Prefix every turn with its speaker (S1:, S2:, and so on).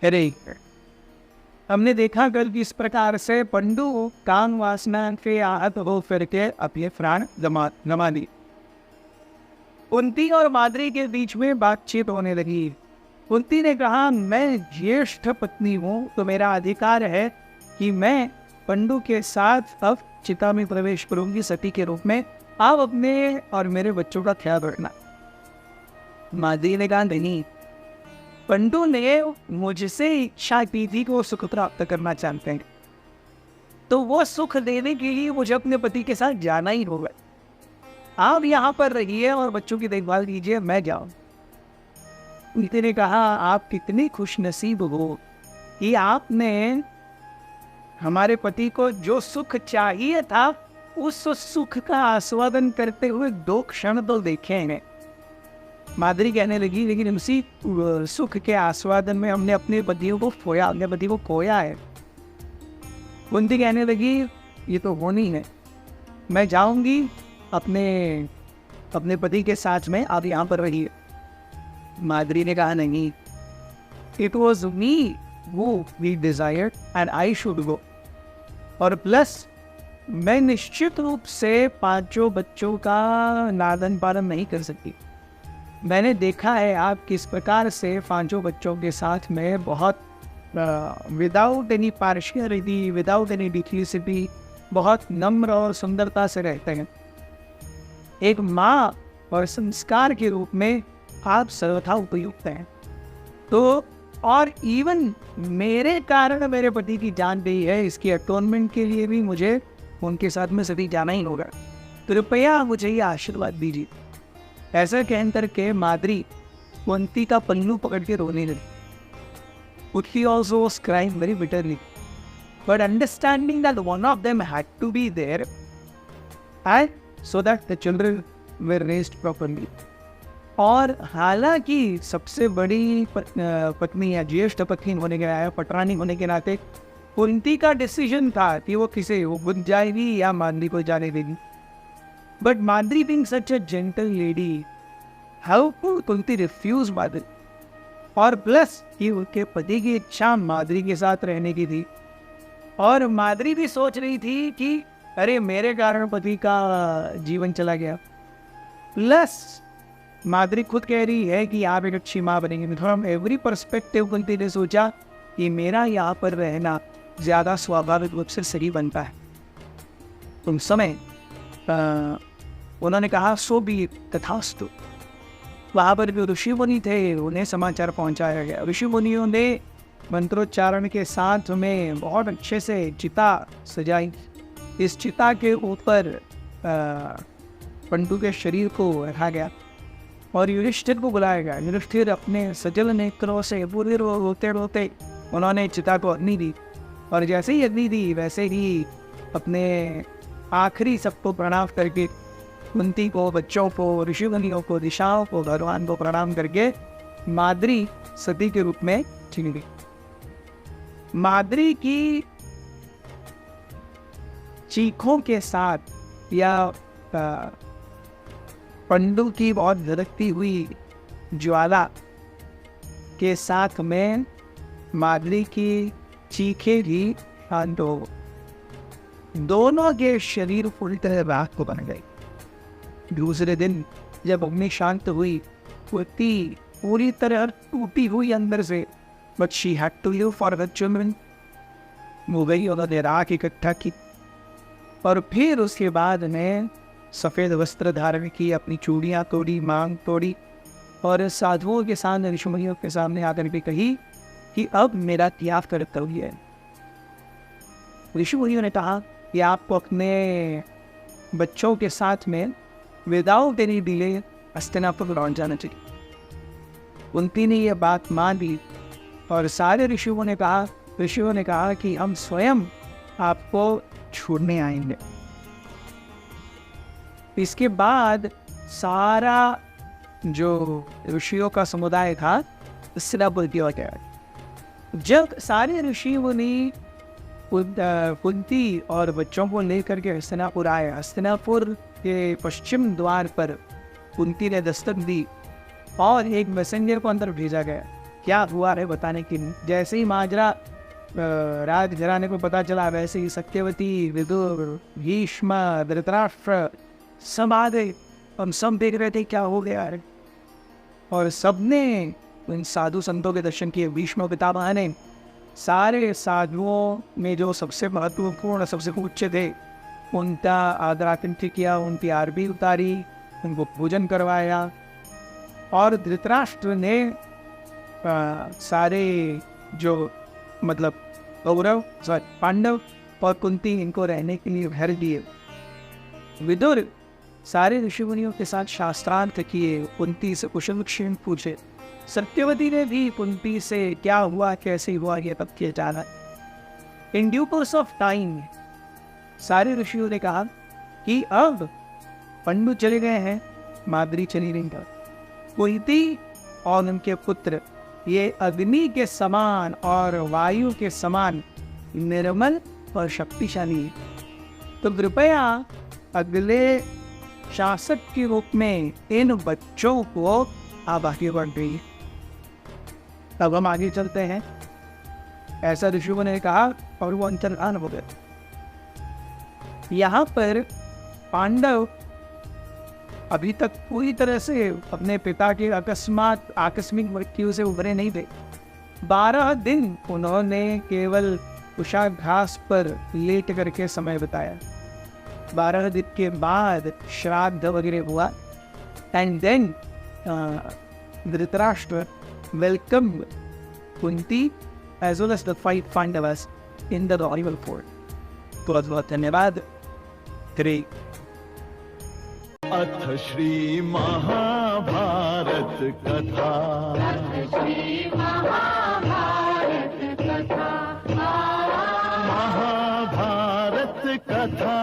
S1: अरे हमने देखा कल किस प्रकार से पंडु काम वासना के आहत हो फिर के अपने प्राण गमा दी। कुंती और माद्री के बीच में बातचीत होने लगी। कुंती ने कहा, मैं ज्येष्ठ पत्नी हूँ तो मेरा अधिकार है कि मैं पंडु के साथ अब चिता में प्रवेश करूंगी सती के रूप में। आप अपने और मेरे बच्चों का ख्याल रखना। माद्री ने कहा, नहीं, पंडु ने मुझसे इच्छा की थी कि वो सुख प्राप्त करना चाहते हैं, तो वो सुख देने के लिए मुझे अपने पति के साथ जाना ही होगा। आप यहाँ पर रहिए और बच्चों की देखभाल कीजिए, मैं जाऊँ। कुंती ने कहा, आप कितनी खुश नसीब हो कि आपने हमारे पति को जो सुख चाहिए था उस सुख का आस्वादन करते हुए 2 क्षण तो देखे हैं। माद्री कहने लगी, लेकिन उसी सुख के आस्वादन में हमने अपने पतियों को खोया, अपने पति को खोया है। कुंती कहने लगी, ये तो होनी है, मैं जाऊंगी अपने पति के साथ में, आप यहाँ पर रहिए। माद्री ने कहा, नहीं, it was me who we desired and I should go। और प्लस मैं निश्चित रूप से 5 बच्चों का लालन पालन नहीं कर सकती। मैंने देखा है आप किस प्रकार से 5 बच्चों के साथ में बहुत without any partiality, without any duplicity, बहुत नम्र और सुंदरता से रहते हैं। एक माँ और संस्कार के रूप में आप सर्वथा उपयुक्त हैं। तो और इवन मेरे कारण मेरे पति की जान गई है, इसकी अटोनमेंट के लिए भी मुझे उनके साथ में सभी जाना ही होगा। कृपया मुझे ये आशीर्वाद दीजिए। ऐसा कहकर करके माद्री कुंती का पल्लू पकड़ के रोने लगी। Utti also was crying very bitterly, but understanding that one of them had to be there, and so that the children were raised properly। और हालांकि सबसे बड़ी पत्नी या ज्येष्ठ पत्नी होने के नाते, पटरानी होने के नाते कुंती का डिसीजन था कि वो किसे वो बुझ जाएगी या माद्री को जाने देगी। But Madri being such a gentle lady, how could Kunti refuse Madri? और प्लस कि उनके पति की इच्छा माद्री के साथ रहने की थी, और माद्री भी सोच रही थी कि अरे मेरे कारण पति का जीवन चला गया। प्लस माद्री खुद कह रही है कि आप एक अच्छी माँ बनेंगे। फ्रॉम एवरी पर्सपेक्टिव कुंती ने सोचा कि मेरा यहाँ पर रहना ज़्यादा स्वाभाविक रूप से सही बनता है। उस समय उन्होंने कहा, सो भी तथास्तु। वहाँ पर जो ऋषि मुनि थे उन्हें समाचार पहुँचाया गया। ऋषि मुनियों ने मंत्रोच्चारण के साथ में बहुत अच्छे से चिता सजाई। इस चिता के ऊपर पंडु के शरीर को रखा गया और युधिष्ठिर को बुलाया गया। युधिष्ठिर अपने सजल नेत्रों से पूरे रोते रोते उन्होंने चिता को अग्नि दी, और जैसे ही अग्नि दी वैसे ही अपने आखिरी सबको प्रणाम करके कुंती को, बच्चों को, ऋषिमुनियों को, दिशाओं को, भगवान को प्रणाम करके माद्री सती के रूप में चुनी गई। माद्री की चीखों के साथ या पंडु की बहुत धड़कती हुई ज्वाला के साथ में माद्री की चीखें भी शांत हो, दोनों के शरीर पूरी तरह राख को बन गई। दूसरे दिन जब अग्नि शांत हुई, कुंती पूरी तरह टूटी हुई अंदर से, but she had to live for her children. वो गई, उन्होंने राख इकट्ठा की और फिर उसके बाद में सफ़ेद वस्त्र धारण की, अपनी चूड़ियाँ तोड़ी, मांग तोड़ी, और साधुओं के सामने, ऋषिमुनियों के सामने आकर के कही कि अब मेरा त्याग कर्तव्य है। ऋषिमुनियों ने कहा कि आपको अपने बच्चों के साथ में विदाउट एनी डिले हस्तिनापुर लौट जाना चाहिए। कुंती ने यह बात मान ली और सारे ऋषियों ने कहा कि हम स्वयं आपको छोड़ने आएंगे। इसके बाद सारा जो ऋषियों का समुदाय था हस्तिनापुर की ओर गया। जब सारे ऋषि मुनि कुंती और बच्चों को लेकर के हस्तिनापुर आए, हस्तिनापुर के पश्चिम द्वार पर कुंती ने दस्तक दी और एक मैसेंजर को अंदर भेजा गया क्या हुआ है बताने के लिए। जैसे ही माजरा राज घराने को पता चला, वैसे ही सत्यवती, विदुर, भीष्म, धृतराष्ट्र सब आ गए। हम सब देख रहे थे क्या हो गया है, और सबने इन साधु संतों के दर्शन किए। भीष्म पितामह ने सारे साधुओं में जो सबसे महत्वपूर्ण, सबसे उच्च थे, उनका आदर आतिथ्य किया, उनकी आरती उतारी, उनको भोजन करवाया। और धृतराष्ट्र ने सारे जो मतलब कौरव, पांडव और कुंती, इनको रहने के लिए घर दिए। विदुर सारे ऋषि मुनियों के साथ शास्त्रार्थ किए, कुंती से कुशल क्षेम पूछे। सत्यवती ने भी कुंती से क्या हुआ, कैसे हुआ, ये तब किया जाना। In due course of time सारे ऋषियों ने कहा कि अब पंडु चले गए हैं, माद्री चली नहीं था, कुंती और उनके पुत्र ये अग्नि के समान और वायु के समान निर्मल और शक्तिशाली है। तो कृपया अगले शासक के रूप में इन बच्चों को आप आगे बढ़ गई। तब हम आगे चलते हैं। ऐसा ऋषियों ने कहा और वो अंतर्धान हो गए। यहाँ पर पांडव अभी तक पूरी तरह से अपने पिता के आकस्मिक मृत्यु से उभरे नहीं थे। 12 दिन उन्होंने केवल कुशाग्रास पर लेट करके समय बिताया। 12 दिन के बाद श्राद्ध वगैरह हुआ। And then Dhritarashtra welcome Kunti as well as the 5 Pandavas in the royal fort. बहुत बहुत धन्यवाद।
S2: अथ श्री महाभारत कथा। महाभारत कथा